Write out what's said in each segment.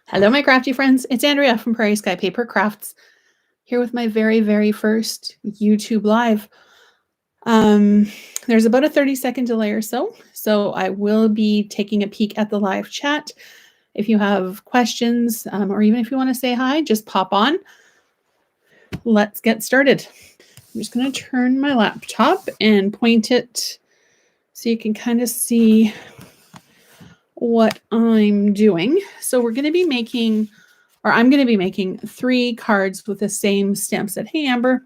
Hello, my crafty friends. It's Andrea from Prairie Sky Paper Crafts here with my very first YouTube Live. There's about a 30-second delay or so I will be taking a peek at the live chat. If you have questions or even if you want to say hi, just pop on. Let's get started. I'm just going to turn my laptop and point it so you can kind of see what I'm doing. So we're going to be making, or I'm going to be making 3 cards with the same stamp set. Hey, Amber.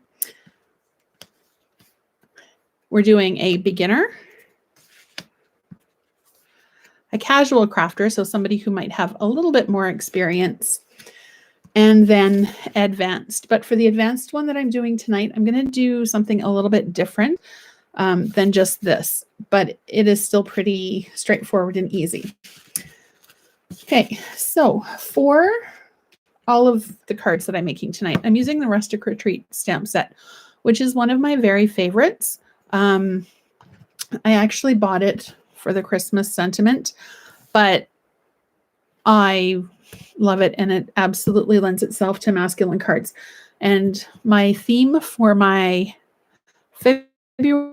We're doing a beginner, a casual crafter, so somebody who might have a little bit more experience, and then advanced. But for the advanced one that I'm doing tonight, I'm going to do something a little bit different than just this, but it is still pretty straightforward and easy. Okay, so for all of the cards that I'm making tonight, I'm using the Rustic Retreat stamp set, which is one of my very favorites. I actually bought it for the Christmas sentiment, but I love it, and it absolutely lends itself to masculine cards. And my theme for my February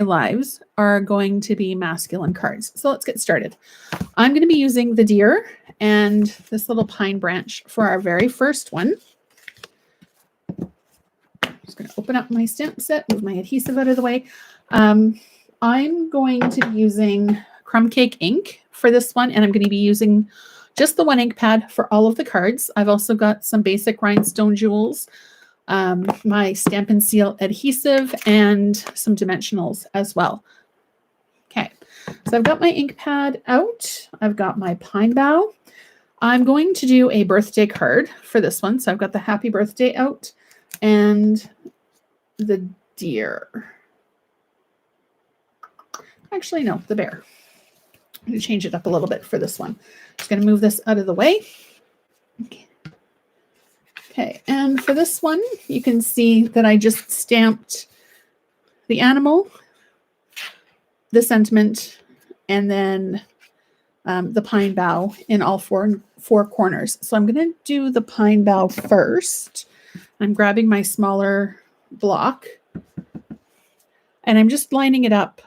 lives are going to be masculine cards. So let's get started. I'm going to be using the deer and this little pine branch for our very first one. I'm just going to open up my stamp set, move my adhesive out of the way. I'm going to be using crumb cake ink for this one, and I'm going to be using just the one ink pad for all of the cards. I've also got some basic rhinestone jewels, my Stamp and Seal adhesive, and some dimensionals as well. Okay, so I've got my ink pad out. I've got my pine bough. I'm going to do a birthday card for this one. So I've got the happy birthday out and the deer. Actually, no, the bear. I'm going to change it up a little bit for this one. Just going to move this out of the way. Okay, and for this one, you can see that I just stamped the animal, the sentiment, and then the pine bough in all four corners. So I'm going to do the pine bough first. I'm grabbing my smaller block, and I'm just lining it up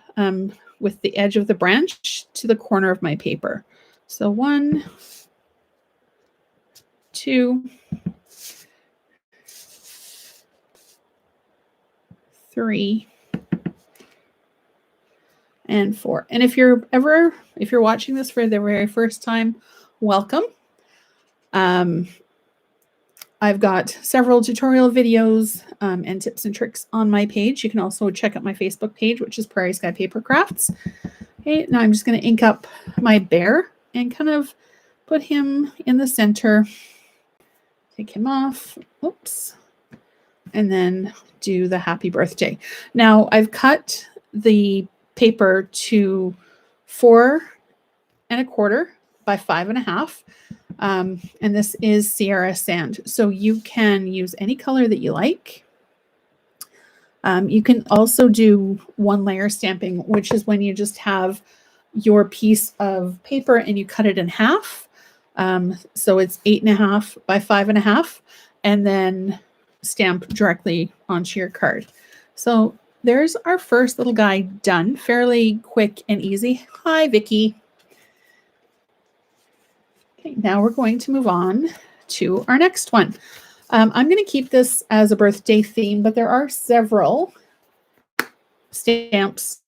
with the edge of the branch to the corner of my paper. So 1, 2, 3, and 4. And if you're watching this for the very first time, welcome. I've got several tutorial videos and tips and tricks on my page. You can also check out my Facebook page, which is Prairie Sky Paper Crafts. Okay, now I'm just going to ink up my bear and kind of put him in the center. Take him off. Oops. And then do the happy birthday. Now I've cut the paper to 4 1/4 by 5 1/2. And this is Sierra Sand. So you can use any color that you like. You can also do 1 layer stamping, which is when you just have your piece of paper and you cut it in half. So it's 8 1/2 by 5 1/2, and then stamp directly onto your card. So there's our first little guy done. Fairly quick and easy. Hi, Vicky. Okay, now we're going to move on to our next one. I'm going to keep this as a birthday theme, but there are several stamps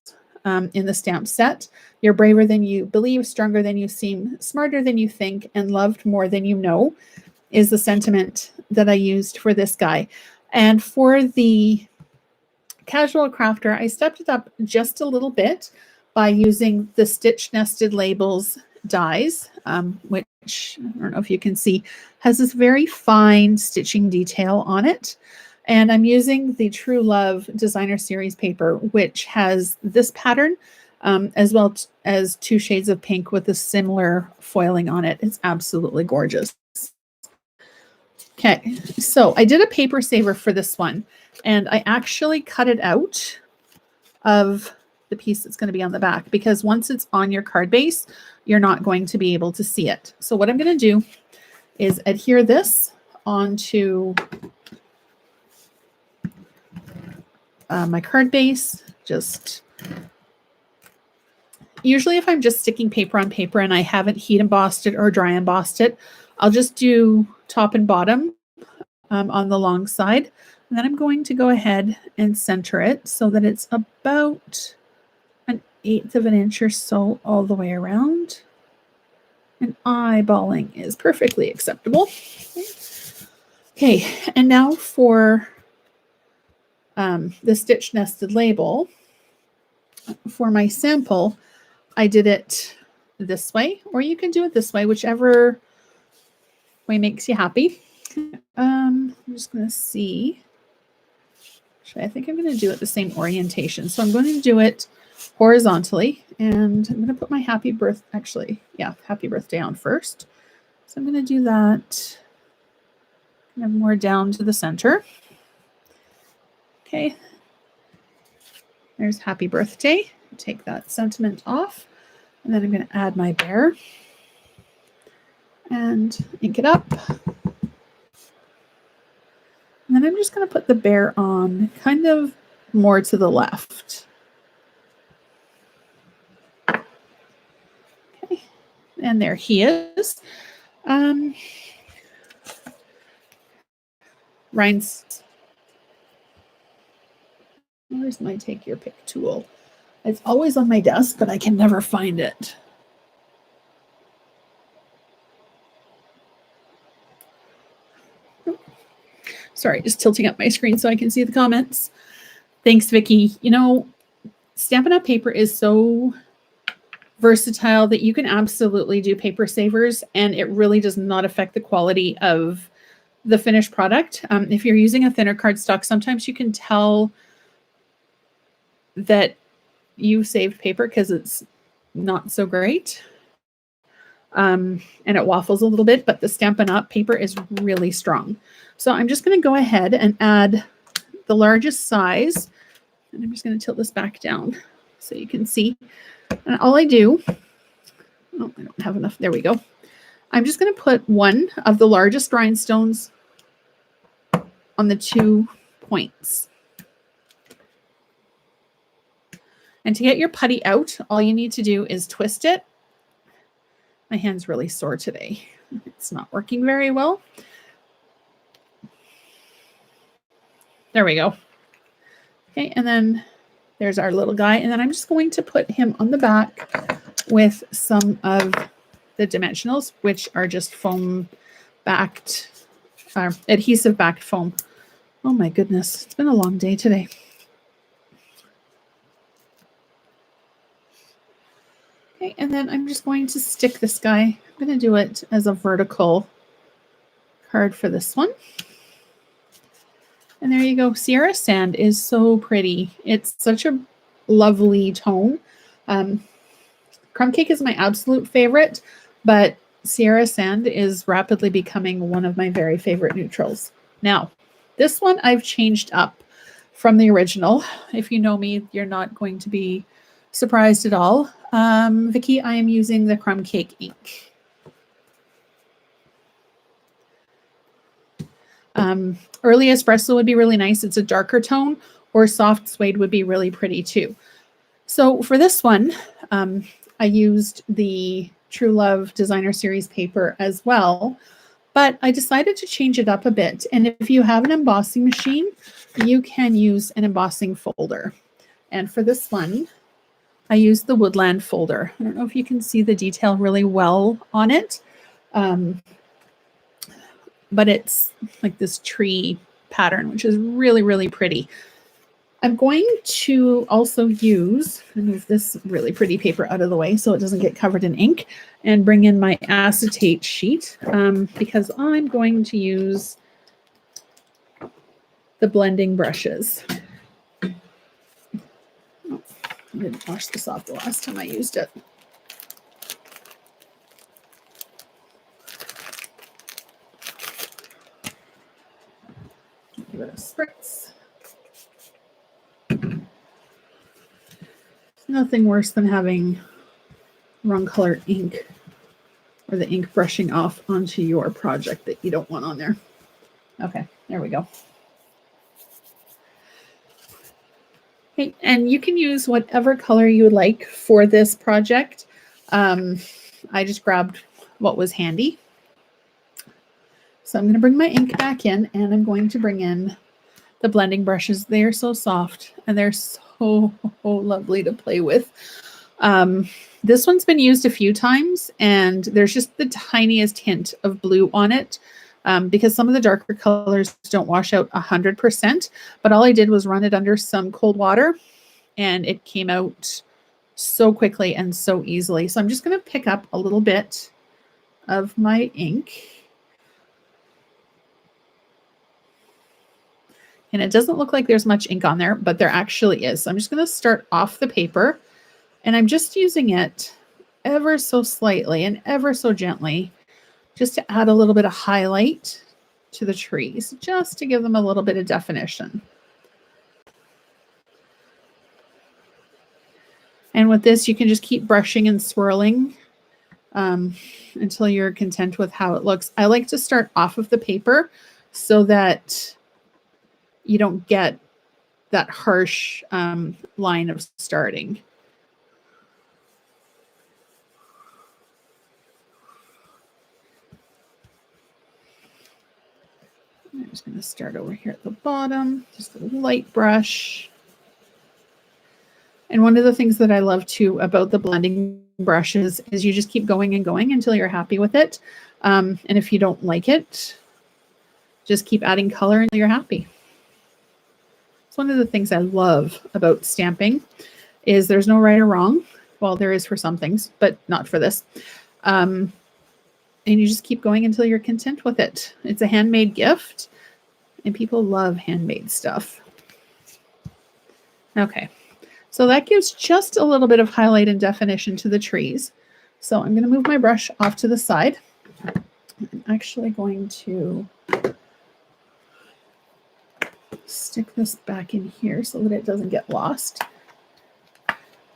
in the stamp set. You're braver than you believe, stronger than you seem, smarter than you think, and loved more than you know is the sentiment that I used for this guy. And for the casual crafter, I stepped it up just a little bit by using the Stitch Nested Labels dies, which I don't know if you can see, has this very fine stitching detail on it. And I'm using the True Love Designer Series paper, which has this pattern, as well as 2 shades of pink with a similar foiling on it. It's absolutely gorgeous. Okay, so I did a paper saver for this one, and I actually cut it out of the piece that's going to be on the back, because once it's on your card base, you're not going to be able to see it. So what I'm going to do is adhere this onto my card base. Just usually if I'm just sticking paper on paper and I haven't heat embossed it or dry embossed it, I'll just do top and bottom on the long side. And then I'm going to go ahead and center it so that it's about 1/8 of an inch or so all the way around. And eyeballing is perfectly acceptable. Okay, and now for the stitch nested label. For my sample, I did it this way, or you can do it this way, whichever way makes you happy. I'm just going to see. Actually, I think I'm going to do it the same orientation. So I'm going to do it horizontally, and I'm going to put my happy birthday on first. So I'm going to do that kind of more down to the center. Okay. There's happy birthday. Take that sentiment off. And then I'm going to add my bear and ink it up. And then I'm just going to put the bear on kind of more to the left. Okay. And there he is. Where's my take your pick tool? It's always on my desk, but I can never find it. Sorry, just tilting up my screen so I can see the comments. Thanks, Vicki. You know, Stampin' Up! Paper is so versatile that you can absolutely do paper savers, and it really does not affect the quality of the finished product. If you're using a thinner cardstock, sometimes you can tell that you saved paper because it's not so great. And it waffles a little bit, but the Stampin' Up! Paper is really strong. So I'm just going to go ahead and add the largest size, and I'm just going to tilt this back down so you can see. And all I do, I don't have enough. There we go. I'm just going to put one of the largest rhinestones on the 2 points. And to get your putty out, all you need to do is twist it. My hand's really sore today. It's not working very well. There we go. Okay, and then there's our little guy. And then I'm just going to put him on the back with some of the dimensionals, which are just foam backed, adhesive backed foam. Oh my goodness, it's been a long day today. Okay, and then I'm just going to stick this guy. I'm going to do it as a vertical card for this one. And there you go. Sierra Sand is so pretty. It's such a lovely tone. Crumb Cake is my absolute favorite, but Sierra Sand is rapidly becoming one of my very favorite neutrals. Now, this one I've changed up from the original. If you know me, you're not going to be surprised at all. Vicki, I am using the Crumb Cake ink. Early Espresso would be really nice. It's a darker tone, or Soft Suede would be really pretty too. So for this one, I used the True Love Designer Series paper as well, but I decided to change it up a bit. And if you have an embossing machine, you can use an embossing folder. And for this one, I used the Woodland folder. I don't know if you can see the detail really well on it. But it's like this tree pattern, which is really, really pretty. I'm going to also move this really pretty paper out of the way so it doesn't get covered in ink, and bring in my acetate sheet because I'm going to use the blending brushes. Oh, I didn't wash this off the last time I used it. Give it a spritz. Nothing worse than having wrong color ink or the ink brushing off onto your project that you don't want on there. Okay, there we go. Okay, and you can use whatever color you would like for this project. I just grabbed what was handy. So I'm going to bring my ink back in, and I'm going to bring in the blending brushes. They are so soft and they're so lovely to play with. This one's been used a few times, and there's just the tiniest hint of blue on it. Because some of the darker colors don't wash out 100%, but all I did was run it under some cold water and it came out so quickly and so easily. So I'm just going to pick up a little bit of my ink. And it doesn't look like there's much ink on there, but there actually is. So I'm just going to start off the paper, and I'm just using it ever so slightly and ever so gently, just to add a little bit of highlight to the trees, just to give them a little bit of definition. And with this, you can just keep brushing and swirling until you're content with how it looks. I like to start off of the paper so that you don't get that harsh line of starting. I'm just going to start over here at the bottom, just a light brush. And one of the things that I love too about the blending brushes is you just keep going and going until you're happy with it. And if you don't like it, just keep adding color until you're happy. It's one of the things I love about stamping is there's no right or wrong. Well, there is for some things, but not for this. And you just keep going until you're content with it. It's a handmade gift, and people love handmade stuff. Okay, so that gives just a little bit of highlight and definition to the trees. So I'm going to move my brush off to the side. I'm actually going to stick this back in here so that it doesn't get lost.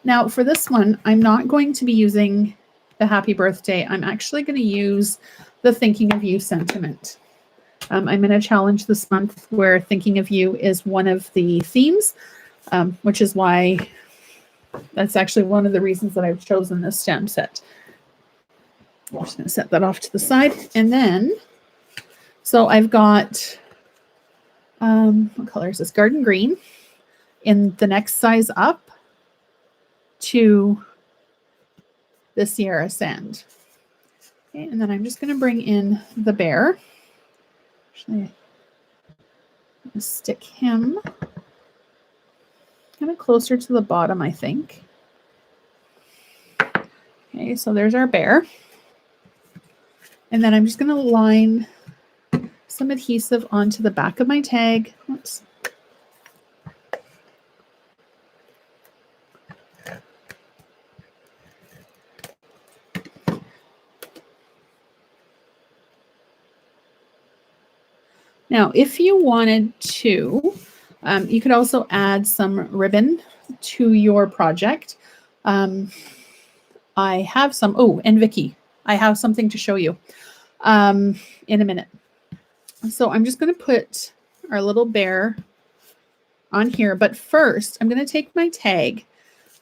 Now for this one, I'm not going to be using the happy birthday. I'm actually going to use the thinking of you sentiment. I'm in a challenge this month where thinking of you is one of the themes, which is why that's actually one of the reasons that I've chosen this stamp set. I'm just going to set that off to the side. And then, so I've got, what color is this? Garden green in the next size up to the Sierra Sand. Okay, and then I'm just going to bring in the bear. Actually, I'm going to stick him kind of closer to the bottom, I think. Okay, so there's our bear. And then I'm just going to line some adhesive onto the back of my tag. Oops. Now, if you wanted to, you could also add some ribbon to your project. I have some, oh, and Vicky, I have something to show you in a minute. So I'm just going to put our little bear on here. But first, I'm going to take my tag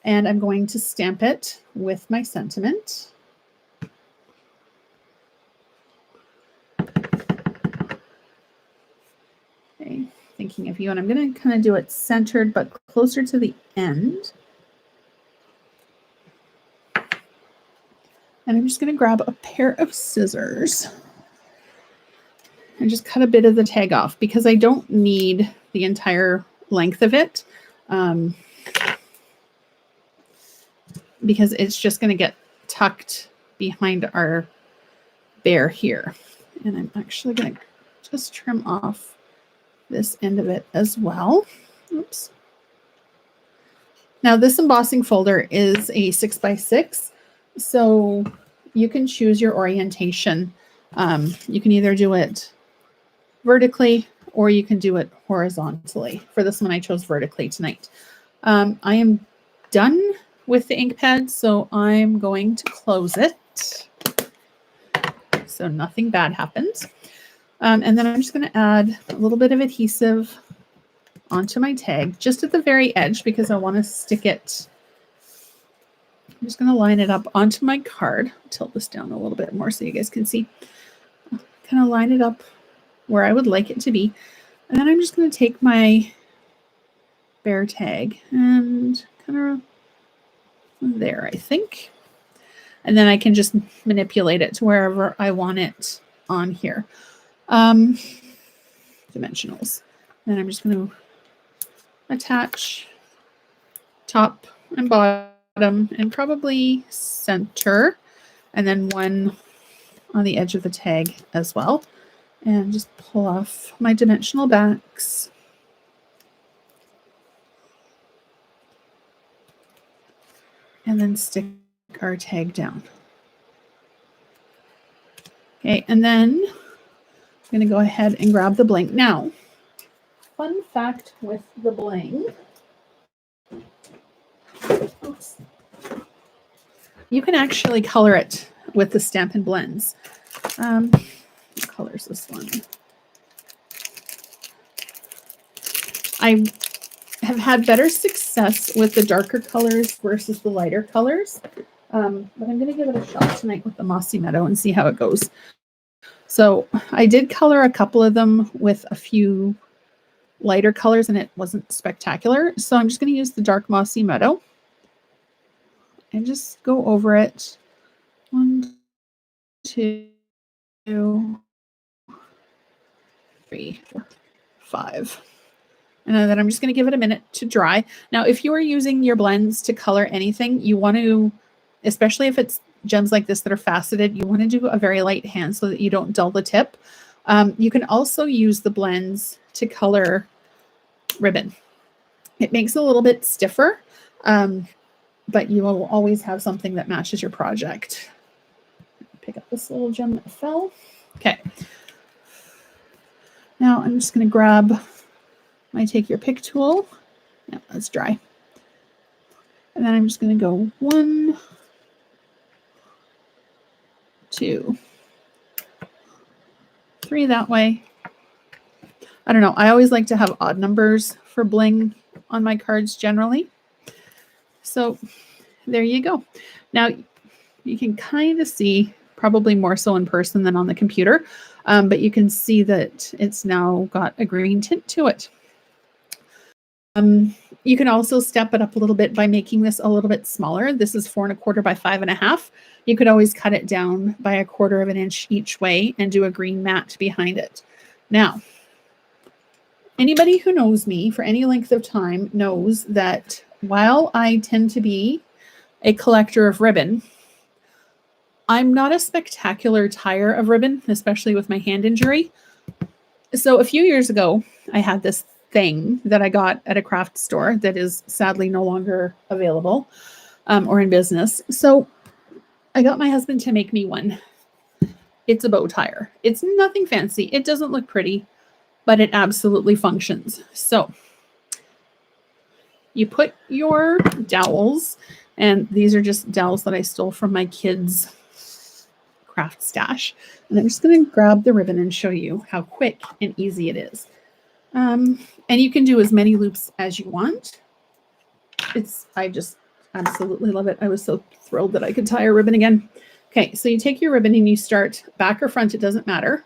and I'm going to stamp it with my sentiment. Okay, thinking of you. And I'm going to kind of do it centered, but closer to the end. And I'm just going to grab a pair of scissors and just cut a bit of the tag off because I don't need the entire length of it because it's just going to get tucked behind our bear here. And I'm actually going to just trim off this end of it as well. Oops. Now this embossing folder is a 6x6, so you can choose your orientation. You can either do it vertically or you can do it horizontally. For this one, I chose vertically tonight. I am done with the ink pad, so I'm going to close it so nothing bad happens. And then I'm just going to add a little bit of adhesive onto my tag, just at the very edge, because I want to stick it. I'm just going to line it up onto my card. Tilt this down a little bit more so you guys can see. Kind of line it up where I would like it to be. And then I'm just going to take my bear tag and kind of there, I think. And then I can just manipulate it to wherever I want it on here. Dimensionals. And I'm just going to attach top and bottom and probably center, and then one on the edge of the tag as well. And just pull off my dimensional backs. And then stick our tag down. Okay, and then I'm going to go ahead and grab the bling. Now, fun fact with the bling. Oops. You can actually color it with the Stampin' Blends. What color is this one? I have had better success with the darker colors versus the lighter colors. But I'm going to give it a shot tonight with the Mossy Meadow and see how it goes. So I did color a couple of them with a few lighter colors and it wasn't spectacular. So I'm just going to use the dark Mossy Meadow and just go over it. 1, 2, 3, 4, 5. And then I'm just going to give it a minute to dry. Now, if you are using your blends to color anything, you want to, especially if it's gems like this that are faceted, you want to do a very light hand so that you don't dull the tip. You can also use the blends to color ribbon. It makes it a little bit stiffer, but you will always have something that matches your project. Pick up this little gem that fell. Okay. Now I'm just going to grab my Take Your Pick tool. Yeah, that's dry. And then I'm just going to go 1, 2, 3 that way. I don't know. I always like to have odd numbers for bling on my cards generally. So there you go. Now you can kind of see, probably more so in person than on the computer, but you can see that it's now got a green tint to it. You can also step it up a little bit by making this a little bit smaller. This is 4 1/4 by 5 1/2. You could always cut it down by 1/4 of an inch each way and do a green mat behind it. Now, anybody who knows me for any length of time knows that while I tend to be a collector of ribbon, I'm not a spectacular tire of ribbon, especially with my hand injury. So a few years ago, I had this thing that I got at a craft store that is sadly no longer available or in business. So I got my husband to make me one. It's a bow tire. It's nothing fancy. It doesn't look pretty, but it absolutely functions. So you put your dowels, and these are just dowels that I stole from my kids' craft stash. And I'm just going to grab the ribbon and show you how quick and easy it is. And you can do as many loops as you want. I just absolutely love it. I was so thrilled that I could tie a ribbon again. Okay, so you take your ribbon and you start back or front, it doesn't matter.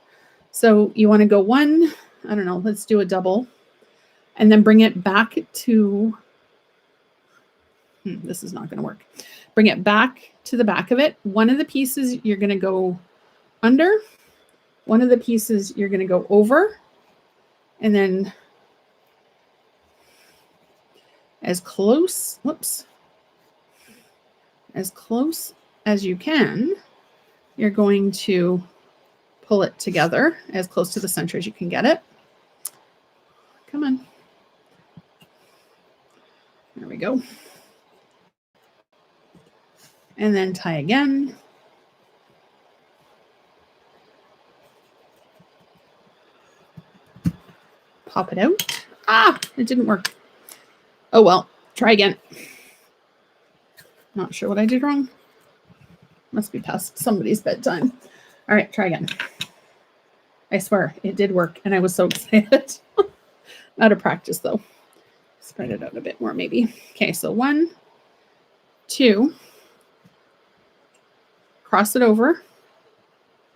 So you want to go 1, I don't know, let's do a double, and then bring it back to, this is not going to work. Bring it back to the back of it. One of the pieces you're going to go under, one of the pieces you're going to go over, and then as close as you can, you're going to pull it together as close to the center as you can get it. Come on. There we go. And then tie again. Pop it out. It didn't work. Oh well, try again. Not sure what I did wrong. Must be past somebody's bedtime. All right, try again. I swear it did work, and I was so excited. Out of practice, though. Spread it out a bit more, maybe. Okay, so 1, 2. Cross it over.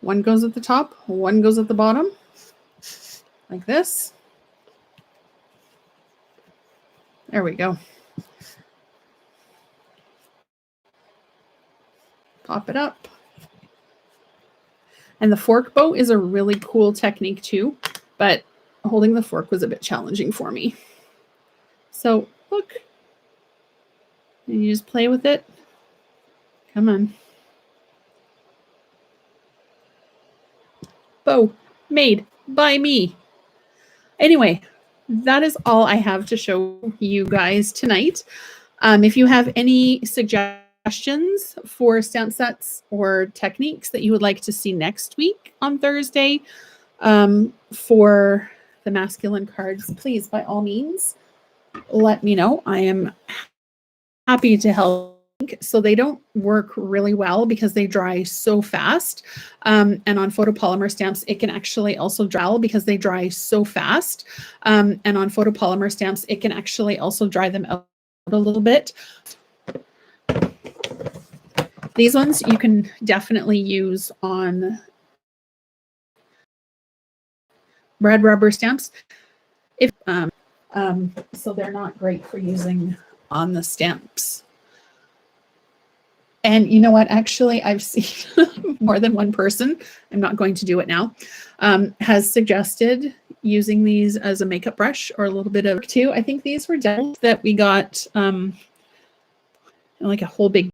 One goes at the top, one goes at the bottom, like this. There we go. Pop it up. And the fork bow is a really cool technique too, but holding the fork was a bit challenging for me. So look, and you just play with it. Come on. Bow made by me. Anyway, that is all I have to show you guys tonight. If you have any suggestions for stamp sets or techniques that you would like to see next week on Thursday for the masculine cards, please, by all means, let me know. I am happy to help. So they don't work really well because they dry so fast. And on photopolymer stamps, it can actually also dry because they dry so fast. And on photopolymer stamps, it can actually also dry them out a little bit. These ones you can definitely use on red rubber stamps. If so they're not great for using on the stamps. And you know what? Actually, I've seen more than one person, I'm not going to do it now, has suggested using these as a makeup brush or a little bit of too. I think these were devils that we got like a whole big